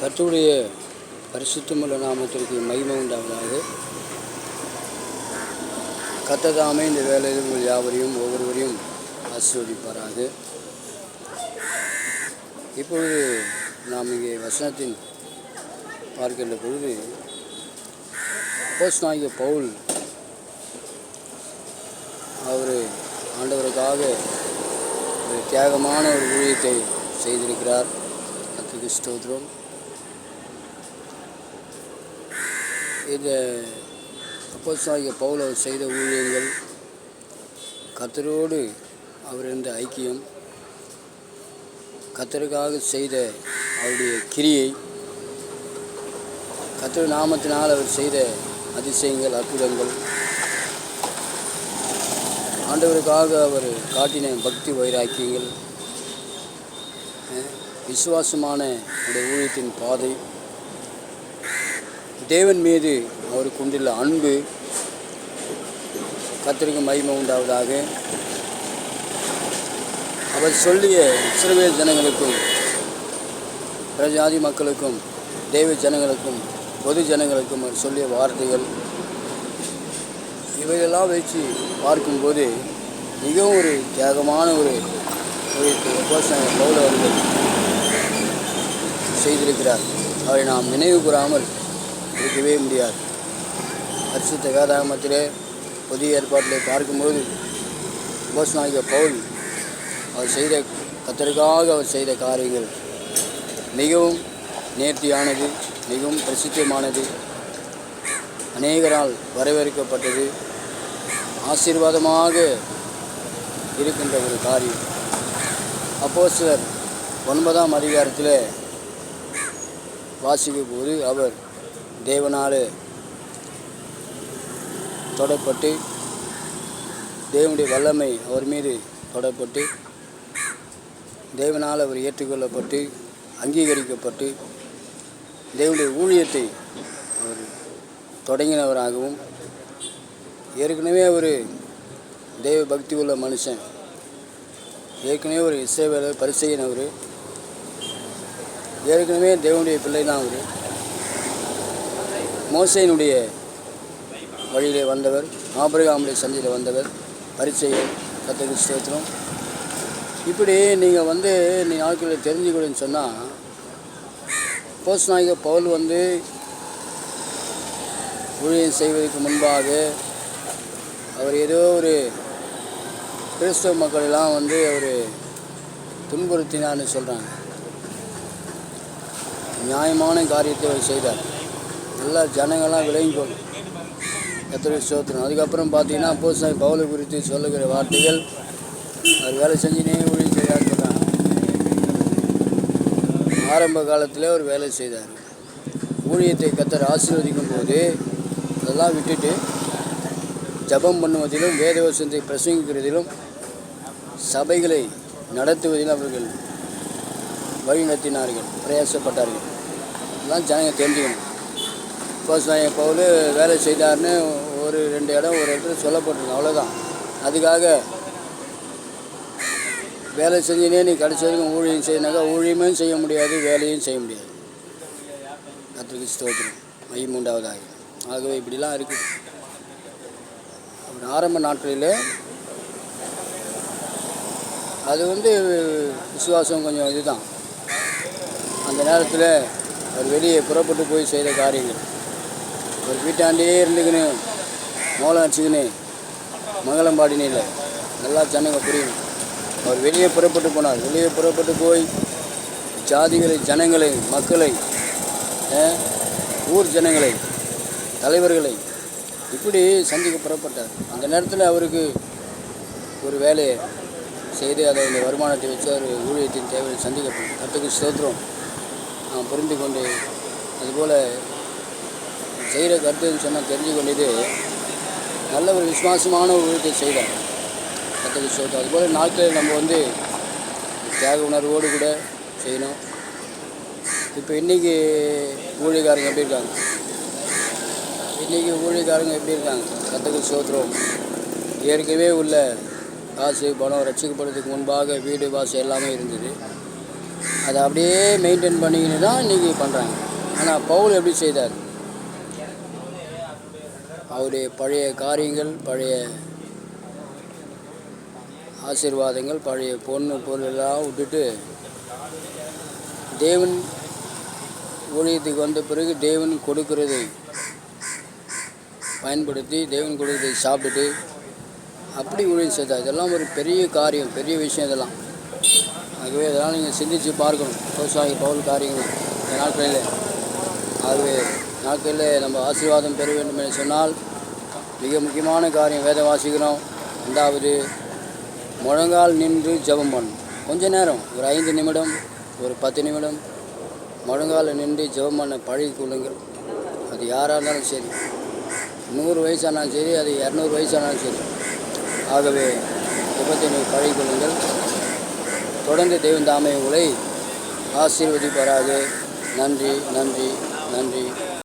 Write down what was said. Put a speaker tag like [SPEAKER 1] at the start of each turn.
[SPEAKER 1] கர்த்தருடைய பரிசுத்தமுள்ள நாமத்திற்கு மகிமை உண்டாவதாக. கர்த்தர் தாமே இந்த வேலையில் உங்கள் யாவரையும் ஒவ்வொருவரையும் ஆசீர்வதிப்பாராக. இப்பொழுது நாம் இங்கே வசனத்தின் பார்க்கின்ற பொழுது அப்போஸ்தலனாகிய பவுல் அவர் ஆண்டவருக்காக ஒரு தியாகமான ஒரு ஊழியத்தை செய்திருக்கிறார். கர்த்தருக்கு ஸ்தோத்திரம். இந்த அப்போஸ்தலனாகிய பவுல் அவர் செய்த ஊழியங்கள், கர்த்தரோடு அவர் இருந்த ஐக்கியம், கர்த்தருக்காக செய்த அவருடைய கிரியை, கர்த்தர் நாமத்தினால் அவர் செய்த அதிசயங்கள், அற்புதங்கள், ஆண்டவருக்காக அவர் காட்டின பக்தி வைராக்கியங்கள், விசுவாசமான அவருடைய ஊழியத்தின் பாதை, தேவன் மீது அவருக்கு கொண்டுள்ள அன்பு, கர்த்தருக்கு மகிமை உண்டாவதாக. அவர் சொல்லிய இஸ்ரவேல் ஜனங்களுக்கும் பிரஜாதி மக்களுக்கும் தேவ ஜனங்களுக்கும் பொது ஜனங்களுக்கும் அவர் சொல்லிய வார்த்தைகள், இவையெல்லாம் வச்சு பார்க்கும்போது மிகவும் ஒரு தியாகமான ஒரு அப்போஸ்தலனாகிய பவுல் அவர்கள் செய்திருக்கிறார். அவரை நாம் நினைவு கூறாமல் இருக்கவே முடியாது. பரிசுத்த வேதாகமத்திலே புதிய ஏற்பாட்டிலே பார்க்கும்போது அப்போஸ்தலனாகிய பவுல் அவர் செய்த கர்த்தருக்காக அவர் செய்த காரியங்கள் மிகவும் நேர்த்தியானது, மிகவும் பிரசித்தமானது, அநேகரால் வரவேற்கப்பட்டது, ஆசீர்வாதமாக இருக்கின்ற ஒரு காரியம். அப்போஸ்தலர் 9ஆம் அதிகாரத்தில் வாசிக்கும் போது அவர் தேவனால் தொடப்பட்டு, தேவனுடைய வல்லமை அவர் மீது தொடப்பட்டு, தேவனால் அவர் ஏற்றுக்கொள்ளப்பட்டு அங்கீகரிக்கப்பட்டு தேவனுடைய ஊழியத்தை அவர் தொடங்கினவராகவும், ஏற்கனவே ஒரு தேவ பக்தி உள்ள மனுஷன், ஏற்கனவே ஒரு இஸ்ரவேலர் பரிசேயன், அவர் ஏற்கனவே தேவனுடைய பிள்ளை தான். அவர் மோசேயினுடைய வழியிலே வந்தவர், ஆபிரகாமுடைய சந்தியில் வந்தவர், பரிசேயர். கர்த்தருக்கு ஸ்தோத்திரம். இப்படி நீங்கள் நீ நாட்களில் தெரிஞ்சுக்கணும்னு சொன்னால், அப்போஸ்தலனாகிய பவுல் ஊழியம் செய்வதற்கு முன்பாக அவர் ஏதோ ஒரு கிறிஸ்தவ மக்களெல்லாம் அவர் துன்புறுத்தினான்னு சொல்கிறாங்க. நியாயமான காரியத்தை அவர் செய்தார். எல்லா ஜனங்கள்லாம் விளங்கிக்கணும். கர்த்தருக்கு ஸ்தோத்திரம். அதுக்கப்புறம் பார்த்தீங்கன்னா அப்போஸ்தலனாகிய பவுலை குறித்து சொல்லுகிற வார்த்தைகள், அவர் வேலை செஞ்சுனே ஊழியம் செய்தார் சொல்கிறாங்க. ஆரம்ப காலத்தில் அவர் வேலை செய்தார். ஊழியத்தை கர்த்தர் ஆசீர்வதிக்கும் போது அதெல்லாம் விட்டுட்டு ஜெபம் பண்ணுவதிலும், வேதவசனத்தை பிரசங்கிக்கிறதிலும், சபைகளை நடத்துவதிலும் அவர்கள் வழி நடத்தினார்கள், பிரயாசப்பட்டார்கள். இதெல்லாம் ஜனங்க தெரிஞ்சுக்கணும். அப்போஸ்தலனாகிய பவுல் வேலை செய்தார்னு ஒரு இடத்துல சொல்லப்பட்டிருக்கு, அவ்வளோதான். அதுக்காக வேலை செஞ்சுனே நீ கடைசி வரைக்கும் ஊழியம் செய்யினாக்கா ஊழியமும் செய்ய முடியாது, வேலையும் செய்ய முடியாது. கர்த்தருக்கு ஸ்தோத்திரம், மகிமை உண்டாவதாக. ஆகவே இப்படிலாம் இருக்குது. ஆரம்ப நாட்களில் அது விசுவாசம் கொஞ்சம் இதுதான். அந்த நேரத்தில் அவர் வெளியே புறப்பட்டு போய் செய்த காரியங்கள், ஒரு வீட்டாண்டே இருந்துக்கின்னு மோளம் அடிச்சுக்கின்னு மங்களம் பாடினே இல்லை, நல்லா ஜனங்க புரியணும். அவர் வெளியே புறப்பட்டு போனார். வெளியே புறப்பட்டு போய் ஜாதிகளை, ஜனங்களை, மக்களை, ஊர் ஜனங்களை, தலைவர்களை இப்படி சந்திக்க புறப்பட்டார். அந்த நேரத்தில் அவருக்கு ஒரு வேலையை செய்து அதை இந்த வருமானத்தை வச்சு அவர் ஊழியத்தின் தேவையை சந்திக்கப்படும். கர்த்தருக்கு ஸ்தோத்திரம். நாம் புரிந்து கொண்டு அதுபோல் செய்கிற கருத்துன்னு சொன்னால் தெரிஞ்சு கொண்டது நல்ல ஒரு விசுவாசமான ஒரு ஊழியத்தை செய்தார். கர்த்தருக்கு ஸ்தோத்திரம். அதுபோல் நாட்களில் நம்ம தியாக உணர்வோடு கூட செய்யணும். இப்போ இன்றைக்கி ஊழியக்காரங்க எப்படி இருக்காங்க? எப்படி இருக்காங்க? கர்த்தருக்கு ஸ்தோத்திரம். ஏற்கனவே உள்ள காசு பணம் ரட்சிக்கப்படுறதுக்கு முன்பாக வீடு வாசல் எல்லாமே இருந்தது. அதை அப்படியே மெயின்டைன் பண்ணிக்கின்னு தான் இன்றைக்கி பண்ணுறாங்க. ஆனால் பவுல் எப்படி செய்தார்? அவருடைய பழைய காரியங்கள், பழைய ஆசீர்வாதங்கள், பழைய பொண்ணு பொருள் எல்லாம் விட்டுட்டு தேவன் ஊழியத்துக்கு வந்த பிறகு தேவன் கொடுக்கிறதை பயன்படுத்தி, தேவன் கொடுக்கிறதை சாப்பிட்டுட்டு அப்படி ஊழியம் செய்தார். இதெல்லாம் ஒரு பெரிய காரியம், பெரிய விஷயம் இதெல்லாம். ஆகவே இதெல்லாம் நீங்கள் சிந்தித்து பார்க்கணும். அப்போஸ்தலனாகிய பவுல் காரியங்கள் இந்த நாட்களில். ஆகவே நாட்களில் நம்ம ஆசீர்வாதம் பெற வேண்டும் என்று சொன்னால் மிக முக்கியமான காரியம் வேதம் வாசிக்கிறோம். ரெண்டாவது, முழங்கால் நின்று ஜெபம் பண்ணணும். கொஞ்ச நேரம், ஒரு 5 நிமிடம், ஒரு 10 நிமிடம் முழங்கால் நின்று ஜெபம் பண்ண பழகி கொள்ளுங்கள். அது யாராக இருந்தாலும் சரி, 100 வயசானாலும் சரி, அது 200 வயசானாலும் சரி. ஆகவே ஜெபத்தை நீங்கள் பழகி கொள்ளுங்கள். தொடர்ந்து தேவன் தாமே உங்களை ஆசீர்வதிப்பாராக. நன்றி, நன்றி, நன்றி.